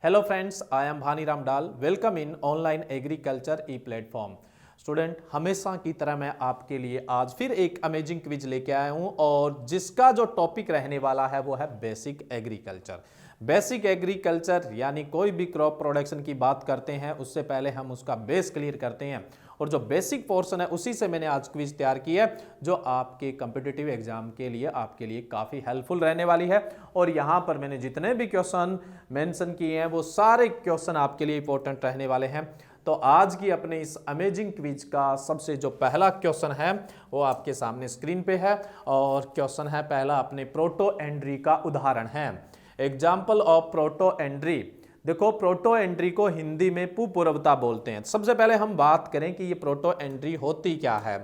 Hello friends, I am Bhani Ram Dal. Welcome in online agriculture e-platform. Student, हमेशा की तरह मैं आपके लिए आज फिर एक अमेजिंग क्विज लेके आया हूं और जिसका जो टॉपिक रहने वाला है वो है बेसिक एग्रीकल्चर। बेसिक एग्रीकल्चर यानी कोई भी क्रॉप प्रोडक्शन की बात करते हैं उससे पहले हम उसका बेस क्लियर करते हैं और जो बेसिक पोर्शन है उसी से मैंने आज क्विज तैयार की है जो आपके कॉम्पिटिटिव एग्जाम के लिए आपके लिए काफ़ी हेल्पफुल रहने वाली है। और यहाँ पर मैंने जितने भी क्वेश्चन मेंशन किए हैं वो सारे क्वेश्चन आपके लिए इंपॉर्टेंट रहने वाले हैं। तो आज की अपने इस अमेजिंग क्विज का सबसे जो पहला क्वेश्चन है वो आपके सामने स्क्रीन पे है और क्वेश्चन है पहला अपने प्रोटो एंड्री का उदाहरण है। Example of protandry. देखो, प्रोटो एंड्री को हिंदी में पुपूर्वता बोलते हैं। सबसे पहले हम बात करें कि ये प्रोटो एंड्री होती क्या है।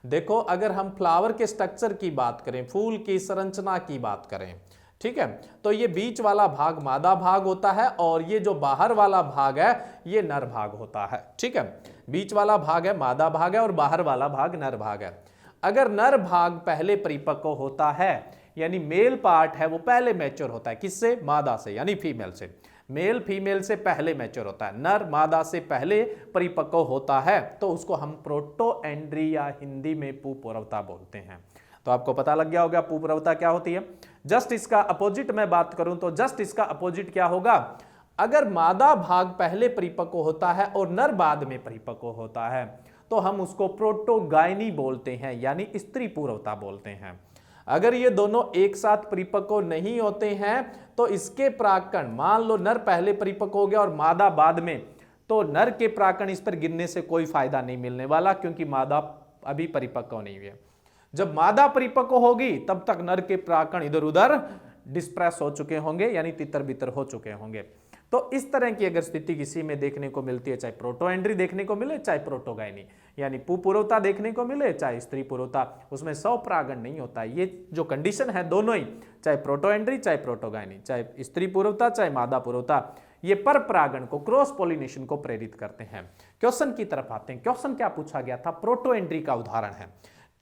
देखो, अगर हम फ्लावर के स्ट्रक्चर की बात करें, फूल की संरचना की बात करें, ठीक है, तो ये बीच वाला भाग मादा भाग होता है और ये जो बाहर वाला भाग है ये नर भाग होता है। ठीक है, बीच वाला भाग है मादा भाग है और बाहर वाला भाग नर भाग है। अगर नर भाग पहले परिपक्व होता है यानी मेल पार्ट है वो पहले मैच्योर होता है। किससे? मादा से, यानी फीमेल से। मेल फीमेल से पहले मैच्योर होता है, नर मादा से पहले परिपक्व होता है, तो उसको हम प्रोटो एंड्री या हिंदी में पुपूर्वता बोलते हैं। तो आपको पता लग गया होगा पुपूर्वता क्या होती है। जस्ट इसका अपोजिट मैं बात करूं तो जस्ट इसका अपोजिट क्या होगा। अगर मादा भाग पहले परिपक्व होता है और नर बाद में परिपक्व होता है तो हम उसको प्रोटोगाइनी बोलते हैं, यानी स्त्री पूर्वता बोलते हैं। अगर ये दोनों एक साथ परिपक्व नहीं होते हैं तो इसके प्राकण, मान लो नर पहले परिपक्व हो गया और मादा बाद में, तो नर के प्राकण इस पर गिरने से कोई फायदा नहीं मिलने वाला क्योंकि मादा अभी परिपक्व नहीं हुई है। जब मादा परिपक्व होगी तब तक नर के प्राकण इधर उधर डिस्प्रेस हो चुके होंगे, यानी तितर बितर हो चुके होंगे। तो इस तरह की अगर स्थिति किसी में देखने को मिलती है, चाहे प्रोटो एंड्री देखने को मिले चाहे प्रोटोगाइनी यानी पुपूर्वता देखने को मिले चाहे स्त्री पूर्वता, उसमें स्वपरागण नहीं होता। ये जो कंडीशन है दोनों ही, चाहे प्रोटो एंड्री चाहे प्रोटोगाइनी, चाहे स्त्री पूर्वता चाहे मादा पूर्वता, ये पर परागण को, क्रॉस पॉलिनेशन को प्रेरित करते हैं। क्वेश्चन की तरफ आते हैं। क्वेश्चन क्या पूछा गया था? प्रोटो एंड्री का उदाहरण है।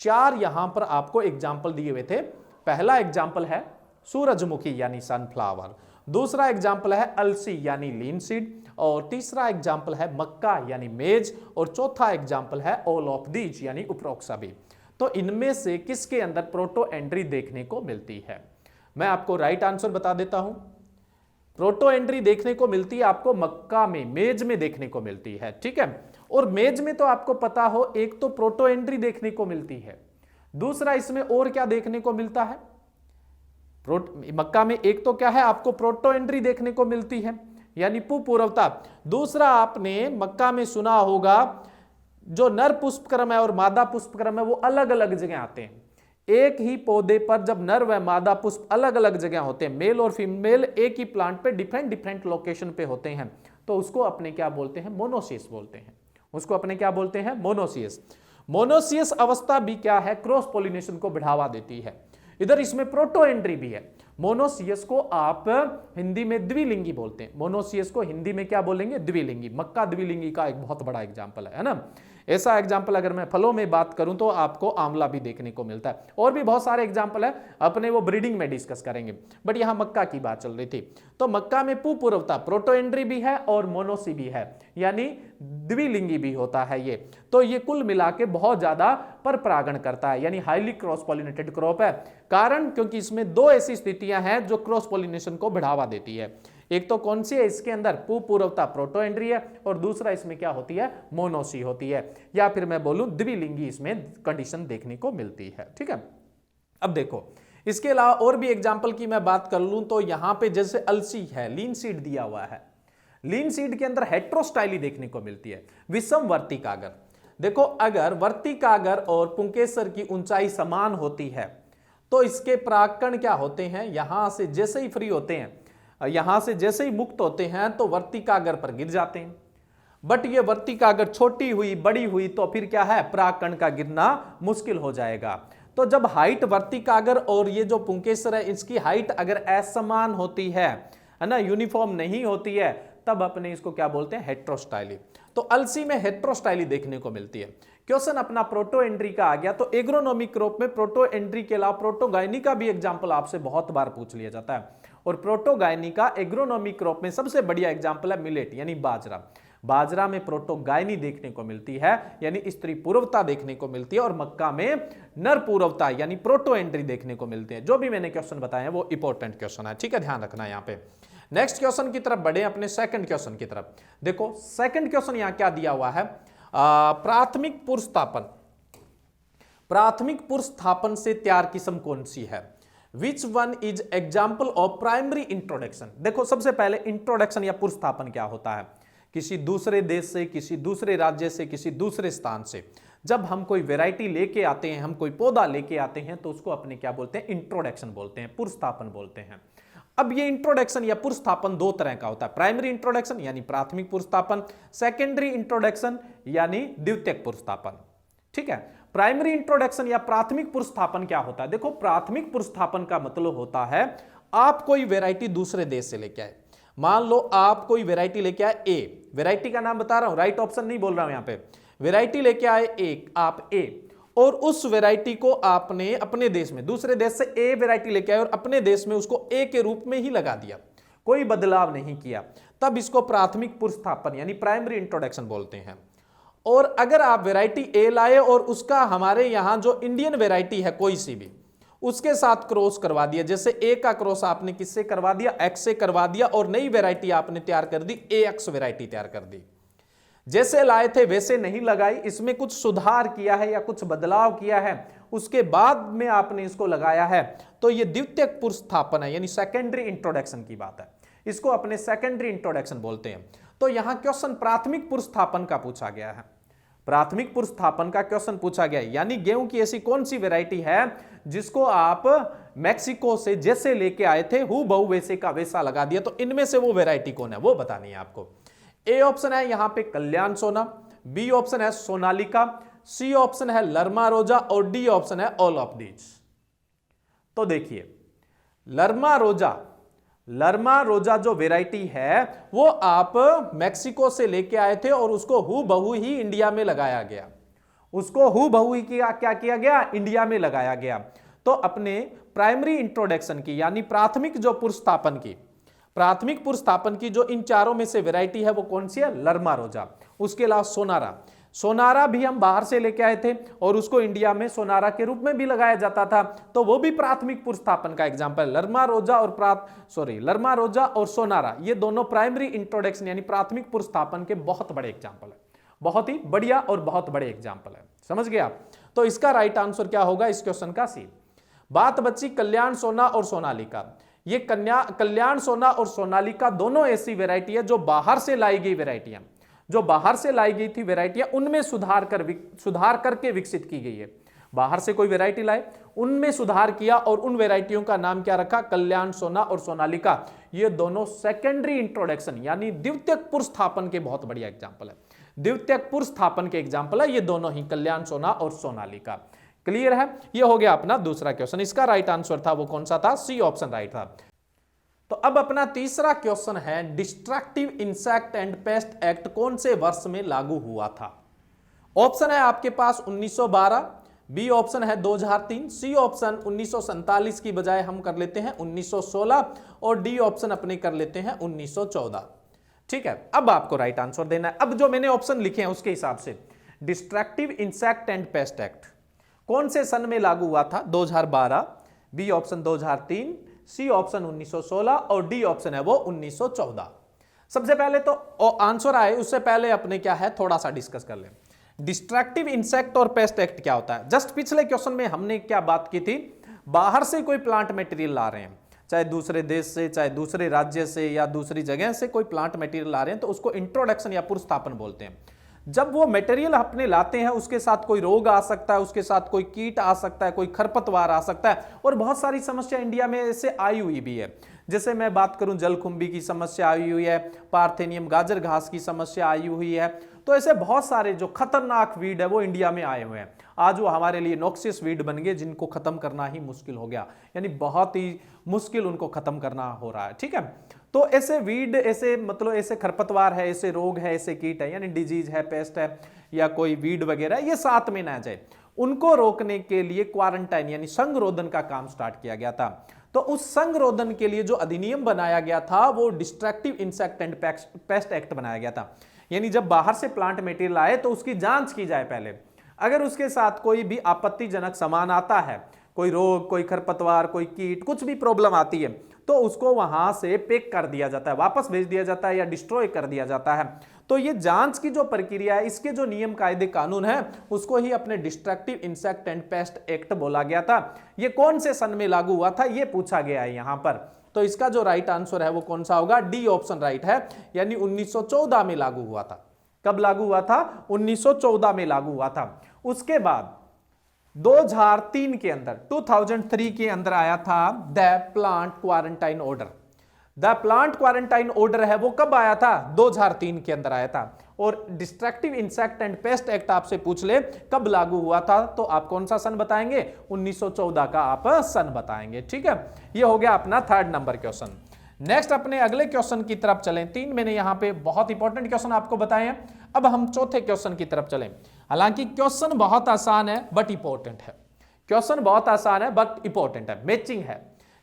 चार यहां पर आपको एग्जाम्पल दिए हुए थे। पहला एग्जाम्पल है सूरजमुखी यानी सनफ्लावर, दूसरा एग्जाम्पल है अलसी यानी लीन सीड, और तीसरा एग्जाम्पल है मक्का यानी मेज, और चौथा एग्जाम्पल है ऑल ऑफ दीज यानी उपरोक्त सभी। तो इनमें से किसके अंदर प्रोटो एंड्री देखने को मिलती है? मैं आपको राइट आंसर बता देता हूं। प्रोटो एंड्री देखने को मिलती है आपको मक्का में, मेज में देखने को मिलती है। ठीक है, और मेज में तो आपको पता हो, एक तो प्रोटो एंड्री देखने को मिलती है, दूसरा इसमें और क्या देखने को मिलता है? मक्का में एक तो क्या है, आपको प्रोटो एंड्री देखने को मिलती है यानी पुपूर्वता। दूसरा आपने मक्का में सुना होगा जो नर पुष्पक्रम है और मादा पुष्पक्रम है वो अलग अलग जगह आते हैं। एक ही पौधे पर जब नर व मादा पुष्प अलग अलग जगह होते हैं, मेल और फीमेल एक ही प्लांट पे डिफरेंट डिफरेंट लोकेशन पे होते हैं, तो उसको अपने क्या बोलते हैं? मोनोसियस बोलते हैं। उसको अपने क्या बोलते हैं? मोनोसियस। मोनोसियस अवस्था भी क्या है? क्रॉस पॉलिनेशन को बढ़ावा देती है। इधर इसमें प्रोटो एंड्री भी है। मोनोसियस को आप हिंदी में द्विलिंगी बोलते हैं। मोनोसियस को हिंदी में क्या बोलेंगे? द्विलिंगी। मक्का द्विलिंगी का एक बहुत बड़ा एग्जाम्पल है ना। ऐसा एग्जाम्पल अगर मैं फलों में बात करूं तो आपको आंवला भी देखने को मिलता है, और भी बहुत सारे एग्जाम्पल है, अपने वो ब्रीडिंग में डिस्कस करेंगे, बट यहां मक्का की बात चल रही थी। तो मक्का में पुपूर्वता, प्रोटो एंड्री भी है और मोनोसी भी है, यानी द्विलिंगी भी होता है ये। तो ये कुल मिला के बहुत ज्यादा पर परागण करता है, यानी हाईली क्रॉस पॉलिनेटेड क्रॉप है। कारण क्योंकि इसमें दो ऐसी स्थितियां हैं जो क्रॉस पॉलिनेशन को बढ़ावा देती है। एक तो कौन सी है? इसके अंदर पुपूर्वता प्रोटो एंड्री है, और दूसरा इसमें क्या होती है? मोनोसी होती है, या फिर मैं बोलूं द्विलिंगी इसमें कंडीशन देखने को मिलती है। ठीक है, अब देखो इसके अलावा और भी एग्जाम्पल की मैं बात कर लूं तो यहां पे जैसे अलसी है, लीन सीड दिया हुआ है, लीन सीड के अंदर हेट्रोस्टाइली देखने को मिलती है, विषम वर्तिकागर। देखो, अगर वर्तिकागर और पुंकेसर की ऊंचाई समान होती है तो इसके परागकण क्या होते हैं? यहां से जैसे ही फ्री होते हैं, यहां से जैसे ही मुक्त होते हैं तो वर्तिकागर पर गिर जाते हैं। बट ये वर्तिकागर छोटी हुई बड़ी हुई तो फिर क्या है? परागकण का गिरना मुश्किल हो जाएगा। तो जब हाइट वर्तिकागर और ये जो पुंकेसर है इसकी हाइट अगर असमान होती है ना, यूनिफॉर्म नहीं होती है, तब अपने इसको क्या बोलते हैं? हेट्रोस्टाइली। तो अलसी में हेट्रोस्टाइली देखने को मिलती है। क्वेश्चन अपना प्रोटो एंड्री का आ गया, तो एग्रोनॉमिक क्रॉप में प्रोटो एंड्री के अलावा प्रोटोगाइनी का भी एग्जाम्पल आपसे बहुत बार पूछ लिया जाता है। और प्रोटोगायनी का एग्रोनॉमी क्रॉप में सबसे बढ़िया एग्जाम्पल है मिलेट यानी बाजरा। बाजरा में प्रोटोगायनी देखने को मिलती है यानी स्त्री पूर्वता देखने को मिलती है, और मक्का में नर पूर्वता यानी प्रोटो एंट्री देखने को मिलते हैं। जो भी मैंने क्वेश्चन बताए हैं वो इंपॉर्टेंट क्वेश्चन है, ठीक है, ध्यान रखना। यहां पे नेक्स्ट क्वेश्चन की तरफ बढ़े, अपने सेकंड क्वेश्चन की तरफ। देखो सेकंड क्वेश्चन यहां क्या दिया हुआ है, प्राथमिक पुरस्थापन। प्राथमिक पुरस्थापन से तैयार किस्म कौन सी है? Which one is example of primary introduction. देखो सबसे पहले इंट्रोडक्शन या पुरस्थापन क्या होता है? किसी दूसरे देश से, किसी दूसरे राज्य से, किसी दूसरे स्थान से जब हम कोई वैरायटी लेके आते हैं, हम कोई पौधा लेके आते हैं, तो उसको अपने क्या बोलते हैं? इंट्रोडक्शन बोलते हैं, पुरस्थापन बोलते हैं। अब ये इंट्रोडक्शन या पुरस्थापन दो तरह का होता है, प्राइमरी इंट्रोडक्शन यानी प्राथमिक पुरस्थापन, सेकेंडरी इंट्रोडक्शन यानी द्वितीयक पुरस्थापन। ठीक है, प्राइमरी इंट्रोडक्शन या प्राथमिक पुरस्थापन क्या होता है? देखो प्राथमिक पुरस्थापन का मतलब होता है आप कोई वैरायटी दूसरे देश से लेके आए। मान लो आप कोई वैरायटी लेके आए ए, वैरायटी का नाम बता रहा हूं, राइट ऑप्शन नहीं बोल रहा हूं यहां पे। वैरायटी लेके आए एक आप ए, और उस वैरायटी को आपने अपने देश में, दूसरे देश से ए वैरायटी लेके आए और अपने देश में उसको ए के रूप में ही लगा दिया, कोई बदलाव नहीं किया, तब इसको प्राथमिक पुरस्थापन यानी प्राइमरी इंट्रोडक्शन बोलते हैं। और अगर आप वैरायटी ए लाए और उसका हमारे यहां जो इंडियन वैरायटी है कोई सी भी, उसके साथ क्रॉस करवा दिया, जैसे ए का क्रॉस आपने किससे करवा दिया? एक्स से करवा दिया, और नई वैरायटी आपने तैयार कर दी, ए एक्स वैरायटी तैयार कर दी। जैसे लाए थे वैसे नहीं लगाई, इसमें कुछ सुधार किया है या कुछ बदलाव किया है, उसके बाद में आपने इसको लगाया है, तो ये द्वितीयक पुरस्थापन है यानी सेकेंडरी इंट्रोडक्शन की बात है। इसको अपने सेकेंडरी इंट्रोडक्शन बोलते हैं। तो यहां क्वेश्चन प्राथमिक पुरस्थापन का पूछा गया है, प्राथमिक पुरस्थापन का क्वेश्चन पूछा गया है, यानी गेहूं की ऐसी कौन सी वैरायटी है जिसको आप मैक्सिको से जैसे लेके आए थे हु बहु वैसे का वैसा लगा दिया, तो इनमें से वो वैरायटी कौन है वो बतानी है आपको। ए ऑप्शन है यहां पे कल्याण सोना, बी ऑप्शन है सोनालिका, सी ऑप्शन है लर्मा रोजा, और डी ऑप्शन है ऑल ऑफ दीज। तो देखिए लर्मा रोजा जो वैरायटी है वो आप मैक्सिको से लेके आए थे और उसको हु बहु ही इंडिया में लगाया गया, उसको हु बहु ही क्या किया गया? इंडिया में लगाया गया। तो अपने प्राइमरी इंट्रोडक्शन की यानी प्राथमिक पुरस्थापन की जो इन चारों में से वैरायटी है वो कौन सी है? लर्मा रोजा। उसके अलावा सोनारा भी हम बाहर से लेके आए थे और उसको इंडिया में सोनारा के रूप में भी लगाया जाता था, तो वो भी प्राथमिक पुरस्थापन का एग्जाम्पल। लर्मा रोजा और सोनारा ये दोनों प्राइमरी इंट्रोडक्शन यानी प्राथमिक पुरस्थापन के बहुत बड़े एग्जाम्पल है, बहुत ही बढ़िया और बहुत बड़े एग्जाम्पल है। समझ गए आप? तो इसका राइट आंसर क्या होगा इस क्वेश्चन का? सी। बात बची कल्याण सोना और सोनालिका। ये कल्याण सोना और सोनालिका दोनों ऐसी वैरायटी है जो बाहर से लाई गई वैरायटियां, जो बाहर से लाई गई थी वैरायटियां, उनमें सुधार करके विकसित की गई है। बाहर से कोई वैरायटी लाए, उनमें सुधार किया और उन वैरायटियों का नाम क्या रखा? कल्याण सोना और सोनालिका। ये दोनों सेकेंडरी इंट्रोडक्शन यानी द्वितीयक पुरस्थापन के बहुत बढ़िया एग्जाम्पल है, द्वितीयक पुरस्थापन के एग्जाम्पल है ये दोनों ही, कल्याण सोना और सोनालिका। क्लियर है? ये हो गया अपना दूसरा क्वेश्चन। इसका राइट आंसर था वो कौन सा था? सी ऑप्शन राइट था। तो अब अपना तीसरा क्वेश्चन है destructive insect and paste act कौन से वर्ष में लागू हुआ था? ऑप्शन है आपके पास 1912, बी ऑप्शन है 2003, सी ऑप्शन 1947 की बजाय हम कर लेते हैं 1916, और डी ऑप्शन अपने कर लेते हैं 1914। ठीक है, अब आपको राइट आंसर देना है। अब जो मैंने ऑप्शन लिखे हैं उसके हिसाब से destructive insect and paste act कौन से सन में लागू हुआ था? 2012, बी ऑप्शन 2003, सी ऑप्शन 1916 और डी ऑप्शन है वो 1914। सबसे पहले तो आंसर आए उससे पहले अपने क्या है थोड़ा सा डिस्कस कर लें। डिस्ट्रक्टिव इंसेक्ट और पेस्ट एक्ट क्या होता है? जस्ट पिछले क्वेश्चन में हमने क्या बात की थी, बाहर से कोई प्लांट मटेरियल ला रहे हैं, चाहे दूसरे देश से, चाहे दूसरे राज्य से या दूसरी जगह से कोई प्लांट मटेरियल ला रहे हैं, तो उसको इंट्रोडक्शन या पुरस्थापन बोलते हैं। जब वो मटेरियल अपने लाते हैं उसके साथ कोई रोग आ सकता है, उसके साथ कोई कीट आ सकता है, कोई खरपतवार आ सकता है, और बहुत सारी समस्या इंडिया में ऐसे आई हुई भी है। जैसे मैं बात करूं जलकुंभी की समस्या आई हुई है, पार्थेनियम गाजर घास की समस्या आई हुई है, तो ऐसे बहुत सारे जो खतरनाक वीड है वो इंडिया में आए हुए हैं। आज वो हमारे लिए नॉक्सियस वीड बन गए जिनको खत्म करना ही मुश्किल हो गया, यानी बहुत ही मुश्किल उनको खत्म करना हो रहा है। ठीक है, तो ऐसे वीड, ऐसे मतलब ऐसे खरपतवार है, ऐसे रोग है, ऐसे कीट है, यानी डिजीज है, पेस्ट है या कोई वीड वगैरह, ये साथ में ना जाए, उनको रोकने के लिए क्वारंटाइन यानी संगरोधन का काम स्टार्ट किया गया था। तो उस संगरोधन के लिए जो अधिनियम बनाया गया था वो destructive insect and paste act बनाया गया था। यानी जब बाहर से प्लांट मटेरियल आए तो उसकी जांच की जाए पहले, अगर उसके साथ कोई भी आपत्तिजनक सामान आता है, कोई रोग, कोई खरपतवार, कोई कीट, कुछ भी प्रॉब्लम आती है, तो उसको वहां से पिक कर दिया जाता है, वापस भेज दिया जाता है या डिस्ट्रॉय कर दिया जाता है। तो ये जांच की जो प्रक्रिया है, इसके जो नियम कायदे कानून है, उसको ही अपने destructive insect and paste act बोला गया था। ये कौन से सन में लागू हुआ था, ये पूछा गया है यहां पर। तो इसका जो राइट आंसर है वो कौन सा होगा, डी ऑप्शन राइट है, यानी 1914 में लागू हुआ था। कब लागू हुआ था, 1914 में लागू हुआ था। उसके बाद 2003 के अंदर, 2003 के अंदर आया था the plant quarantine order. The plant quarantine order है वो कब आया था, 2003 के अंदर आया था। और destructive insect and paste act आपसे पूछ ले कब लागू हुआ था, तो आप कौन सा सन बताएंगे, 1914 का आप सन बताएंगे। ठीक है, ये हो गया अपना थर्ड नंबर क्वेश्चन। नेक्स्ट अपने अगले क्वेश्चन की तरफ चलें। 3 मैंने यहां पे बहुत इंपॉर्टेंट क्वेश्चन आपको बताए हैं। अब हम चौथे क्वेश्चन की तरफ चलें। हालांकि क्वेश्चन बहुत आसान है बट इंपॉर्टेंट है। क्वेश्चन बहुत आसान है बट इंपॉर्टेंट है, मैचिंग है।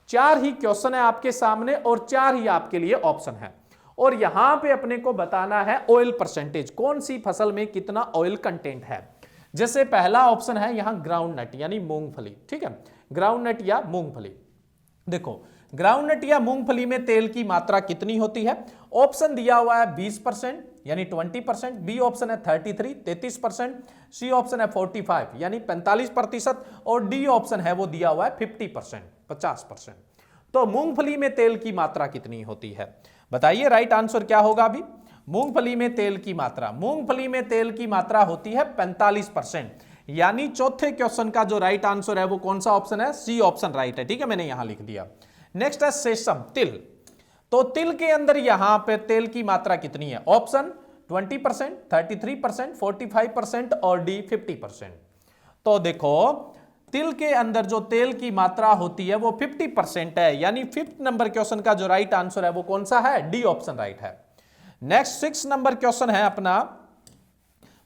4 ही क्वेश्चन है आपके सामने और 4 ही आपके लिए ऑप्शन है। और यहां पे अपने को बताना है ऑयल परसेंटेज, कौन सी फसल में कितना ऑयल कंटेंट है। जैसे पहला ऑप्शन है यहां ग्राउंड नट यानी मूंगफली। ठीक है, ग्राउंड नट या मूंगफली। देखो ग्राउंड नट या मूंगफली में तेल की मात्रा कितनी होती है। ऑप्शन दिया हुआ है 20% यानी 20%, बी ऑप्शन है 33% सी ऑप्शन है 45 यानी 45% और डी ऑप्शन है वो दिया हुआ है 50%। तो मूंगफली में तेल की मात्रा कितनी होती है, बताइए राइट आंसर क्या होगा। अभी मूंगफली में तेल की मात्रा, मूंगफली में तेल की मात्रा होती है 45%, यानी चौथे क्वेश्चन का जो राइट आंसर है वो कौन सा ऑप्शन है, सी ऑप्शन राइट है। ठीक है, मैंने यहां लिख दिया। नेक्स्ट है सेसम, तिल। तो तिल के अंदर यहां पे तेल की मात्रा कितनी है, ऑप्शन 20%, 33%, 45% और डी 50%। तो देखो तिल के अंदर जो तेल की मात्रा होती है वो 50% है, यानी 5th नंबर क्वेश्चन का जो राइट आंसर है वो कौन सा है, डी ऑप्शन राइट है। नेक्स्ट 6 नंबर क्वेश्चन है अपना,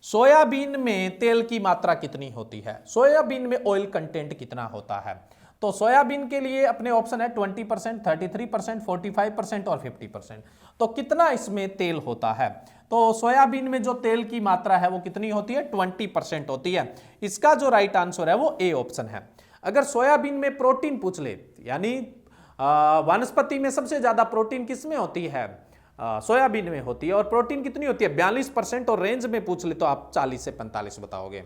सोयाबीन में तेल की मात्रा कितनी होती है, सोयाबीन में ऑयल कंटेंट कितना होता है। तो सोयाबीन के लिए अपने ऑप्शन है 20%, 33%, 45% और 50%। तो कितना इसमें तेल होता है, तो सोयाबीन में जो तेल की मात्रा है वो कितनी होती है, 20% होती है। इसका जो राइट आंसर है वो ए ऑप्शन है। अगर सोयाबीन में प्रोटीन पूछ ले, यानी वनस्पति में सबसे ज्यादा प्रोटीन किसमें होती है, सोयाबीन में होती है, और प्रोटीन कितनी होती है 42%, और रेंज में पूछ ले तो आप 40 से 45 बताओगे।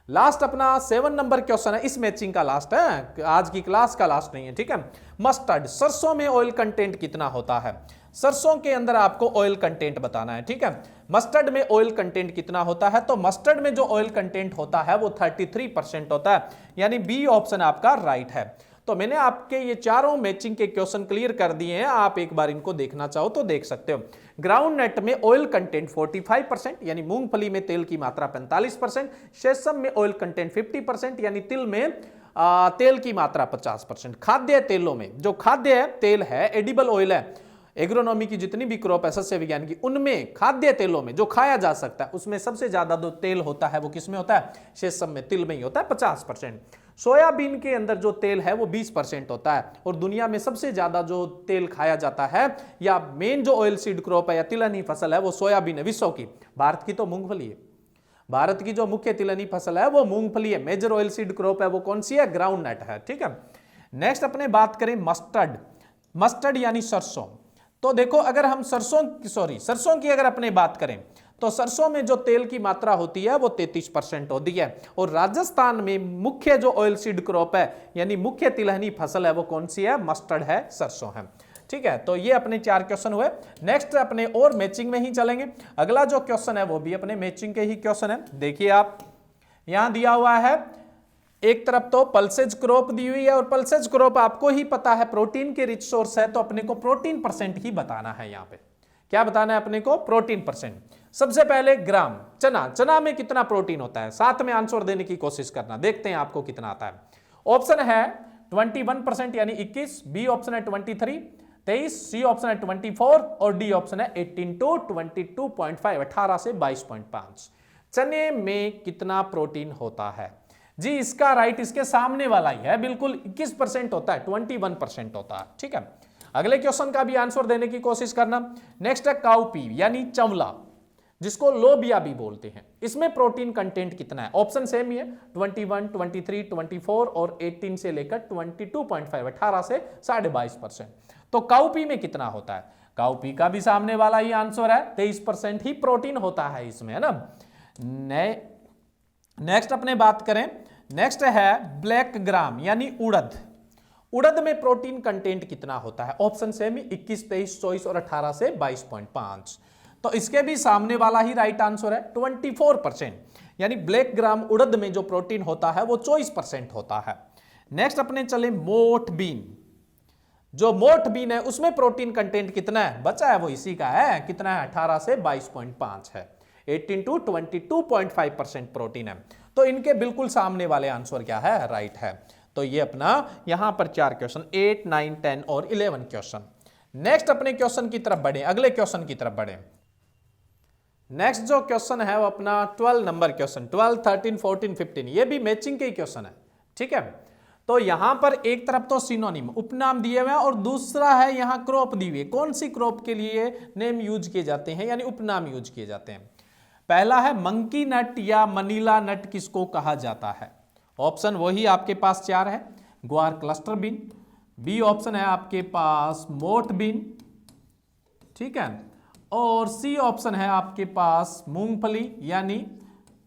लास्ट अपना 7 नंबर क्वेश्चन है, इस मैचिंग का लास्ट है, आज की क्लास का लास्ट नहीं है। ठीक है, मस्टर्ड, सरसों में ऑयल कंटेंट कितना होता है, सरसों के अंदर आपको ऑयल कंटेंट बताना है। ठीक है, मस्टर्ड में ऑयल कंटेंट कितना होता है, तो मस्टर्ड में जो ऑयल कंटेंट होता है वो 33% होता है, यानी बी ऑप्शन आपका राइट है। तो मैंने आपके ये चारों मैचिंग के क्वेश्चन क्लियर कर दिए हैं, आप एक बार इनको देखना चाहो तो देख सकते हो। ग्राउंड नट में ऑयल कंटेंट 45% यानी मूंगफली में तेल की मात्रा 45%, सेसम में ऑयल कंटेंट 50% यानी तिल में तेल की मात्रा 50%। खाद्य तेलों में जो खाद्य तेल है, एडिबल ऑयल है, एग्रोनॉमी की जितनी भी क्रॉप है सस्य विज्ञान की, उनमें खाद्य तेलों में जो खाया जा सकता है उसमें सबसे ज्यादा जो तेल होता है वो किसमें होता है, सेसम में, तिल में ही होता है 50%। सोयाबीन के अंदर जो तेल है वो 20% होता है, और दुनिया में सबसे ज्यादा जो तेल खाया जाता है या मेन जो ऑयल सीड क्रॉप है या तिलहनी फसल है वो सोयाबीन है विश्व की। भारत की तो मूंगफली है, भारत की जो मुख्य तिलहनी फसल है वो मूंगफली है। मेजर ऑयल सीड क्रॉप है वो कौन सी है, ग्राउंड नट है। ठीक है, नेक्स्ट अपने बात करें मस्टर्ड, मस्टर्ड यानी सरसों। तो देखो अगर हम सरसों की अगर अपने बात करें तो सरसों में जो तेल की मात्रा होती है वो 33% होती है, और राजस्थान में मुख्य जो ऑयल सीड क्रॉप है यानी मुख्य तिलहनी फसल है वो कौन सी है, मस्टर्ड है, सरसों है। ठीक है, तो ये अपने 4 क्वेश्चन हुए। नेक्स्ट अपने और मैचिंग में ही चलेंगे। अगला जो क्वेश्चन है वो भी अपने मैचिंग के ही क्वेश्चन है। देखिए आप यहां दिया हुआ है, एक तरफ तो पल्सेज क्रॉप दी हुई है, और पल्सेज क्रॉप आपको ही पता है प्रोटीन के रिच सोर्स है, तो अपने को प्रोटीन परसेंट ही बताना है। यहां पे क्या बताना है अपने को, प्रोटीन परसेंट। सबसे पहले ग्राम, चना, चना में कितना प्रोटीन होता है, साथ में आंसर देने की कोशिश करना, देखते हैं आपको कितना आता है। ऑप्शन है 21% यानी 21, बी ऑप्शन है 23, सी ऑप्शन है 24 और डी ऑप्शन है 18 to 22.5, 18 से 22.5। चने में कितना प्रोटीन होता है, जी इसका राइट इसके सामने वाला ही है, बिल्कुल 21% होता है, 21% होता है। ठीक है, अगले क्वेश्चन का भी आंसर देने की कोशिश करना। नेक्स्ट है काउपी यानी चंवला, जिसको लोबिया भी बोलते हैं। इसमें प्रोटीन कंटेंट कितना है? ऑप्शन सेम ही है, 21, 23, 24 और 18 से लेकर 22.5, 18 से 22.5%। तो काउपी में कितना होता है? काउपी का भी सामने वाला ही आंसर है, 23% ही प्रोटीन होता है इसमें, है ना। नेक्स्ट अपने बात करें, नेक्स्ट है ब्लैक ग्राम यानी उड़द। उड़द में प्रोटीन कंटेंट कितना होता है? ऑप्शन सेम ही, 21, 23, 24 और 18 से 22.5। तो इसके भी सामने वाला ही राइट आंसर है, 24%। यानी ब्लैक ग्राम उड़द में जो प्रोटीन होता है वो 24% होता है। नेक्स्ट अपने चले मोठ बीन। जो मोठ बीन है उसमें प्रोटीन कंटेंट कितना है? बचा है वो इसी का है, कितना है? 18 से 22.5 है, 18 to 22.5% प्रोटीन है। तो इनके बिल्कुल सामने वाले आंसर क्या है? राइट है। तो ये अपना यहां पर 4 क्वेश्चन, 8, 9, 10 और 11 क्वेश्चन। नेक्स्ट अपने क्वेश्चन की तरफ बढ़े, अगले क्वेश्चन की तरफ बढ़े। नेक्स्ट जो क्वेश्चन है वो अपना 12 नंबर क्वेश्चन, 12, 13, 14, 15, ये भी मैचिंग के ही क्वेश्चन है। ठीक है, तो यहां पर एक तरफ तो सिनोनिम उपनाम दिए हुए हैं और दूसरा है यहां क्रॉप दी हुई। कौन सी क्रॉप के लिए नेम यूज किए जाते हैं यानी उपनाम यूज किए जाते हैं? पहला है मंकी नट या मनीला नट किसको कहा जाता है? ऑप्शन वही आपके पास 4 है, ग्वार क्लस्टर बीन, बी ऑप्शन है आपके पास मोठ बीन, ठीक है, और सी ऑप्शन है आपके पास मूंगफली यानी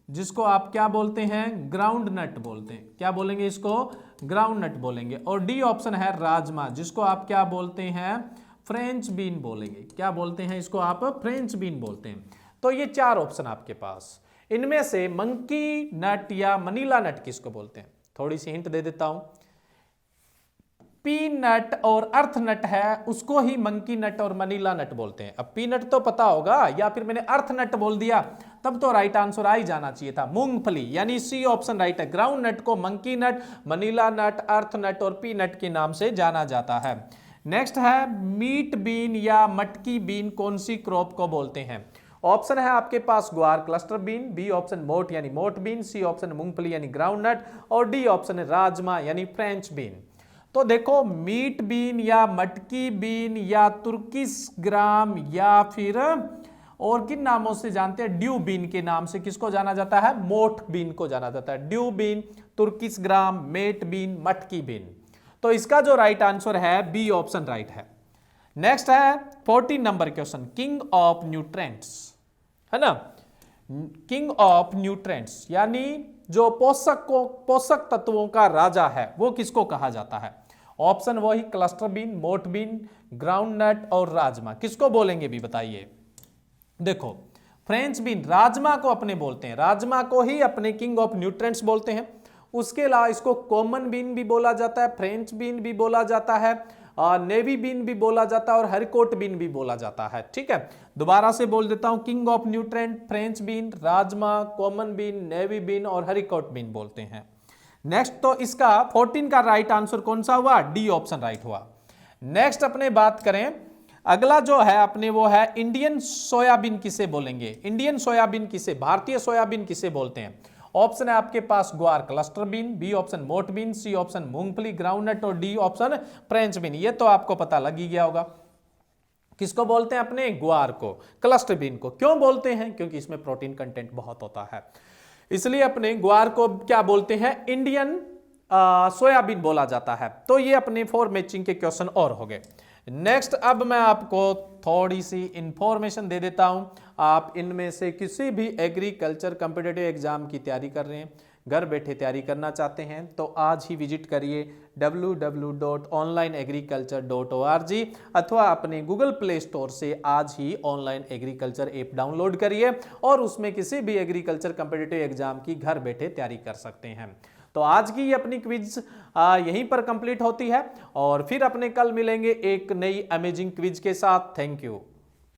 जिसको आप क्या बोलते हैं? ग्राउंड नट बोलते हैं। क्या बोलेंगे इसको? ग्राउंड नट बोलेंगे। और डी ऑप्शन है राजमा, जिसको आप क्या बोलते हैं? फ्रेंच बीन बोलेंगे। क्या बोलते हैं इसको आप? फ्रेंच बीन बोलते हैं। तो ये 4 ऑप्शन आपके पास, इनमें से मंकी नट या मनीला नट किसको बोलते हैं? थोड़ी सी हिंट दे देता हूं, पीनट और अर्थ नट है उसको ही मंकी नट और मनीला नट बोलते हैं। अब पीनट तो पता होगा या फिर मैंने अर्थ नट बोल दिया तब तो राइट आंसर आ ही जाना चाहिए था, मूंगफली, यानी सी ऑप्शन राइट है। ग्राउंड नट को मंकी नट, मनीला नट, अर्थ नट और पीनट के नाम से जाना जाता है। नेक्स्ट है मीट बीन या मटकी बीन कौन सी क्रॉप को बोलते हैं? ऑप्शन है आपके पास ग्वार क्लस्टर बीन, बी ऑप्शन मोठ यानी मोठ बीन, सी ऑप्शन मूंगफली यानी ग्राउंड नट और डी ऑप्शन है राजमा यानी फ्रेंच बीन। तो देखो मीट बीन या मटकी बीन या तुर्किश ग्राम या फिर और किन नामों से जानते हैं? ड्यू बीन के नाम से किसको जाना जाता है? मोठ बीन को जाना जाता है। Dew bean, Turkish gram, mat bean, matki bean. तो इसका जो राइट आंसर है बी ऑप्शन राइट है। नेक्स्ट है 14 number question, king of nutrients, है ना। किंग ऑफ न्यूट्रेंट्स यानी जो पोषक तत्वों का राजा है वो किसको कहा जाता है? ऑप्शन वही क्लस्टर बीन, मोठ बीन, ग्राउंड नट और राजमा। किसको बोलेंगे भी बताइए? देखो फ्रेंच बीन, राजमा को अपने बोलते हैं, राजमा को ही अपने किंग ऑफ न्यूट्रेंट्स बोलते हैं। उसके अलावा इसको कॉमन बीन भी बोला जाता है, फ्रेंच बीन भी बोला जाता है, नेवी बीन भी बोला जाता है और हरिकोट बीन भी बोला जाता है। ठीक है, दोबारा से बोल देता हूं, king of nutrient, French bean, rajma, common bean, navy bean और हरिकोट बीन बोलते हैं। नेक्स्ट तो इसका 14 का राइट आंसर कौन सा हुआ? डी ऑप्शन राइट हुआ। नेक्स्ट अपने बात करें, अगला जो है अपने वो है इंडियन सोयाबीन किसे बोलेंगे? इंडियन सोयाबीन किसे, भारतीय सोयाबीन किसे बोलते हैं? ऑप्शन है आपके पास ग्वार क्लस्टर बीन, बी ऑप्शन मोठ बीन, सी ऑप्शन मूंगफली ग्राउंडनट और डी ऑप्शन फ्रेंच बीन। ये तो आपको पता लग ही गया होगा। किसको बोलते हैं अपने? ग्वार को, क्लस्टर बीन को। क्यों बोलते हैं? क्योंकि इसमें प्रोटीन कंटेंट बहुत होता है, इसलिए अपने ग्वार को क्या बोलते हैं? इंडियन सोयाबीन बोला जाता है। तो ये अपने 4 मैचिंग के क्वेश्चन और हो गए। नेक्स्ट अब मैं आपको थोड़ी सी इंफॉर्मेशन दे देता हूं। आप इनमें से किसी भी एग्रीकल्चर कॉम्पिटिटिव एग्जाम की तैयारी कर रहे हैं, घर बैठे तैयारी करना चाहते हैं, तो आज ही विजिट करिए www.onlineagriculture.org अथवा अपने गूगल प्ले स्टोर से आज ही ऑनलाइन एग्रीकल्चर ऐप डाउनलोड करिए और उसमें किसी भी एग्रीकल्चर कॉम्पिटिटिव एग्जाम की घर बैठे तैयारी कर सकते हैं। तो आज की ये अपनी क्विज यहीं पर कंप्लीट होती है और फिर अपने कल मिलेंगे एक नई अमेजिंग क्विज के साथ। Thank you.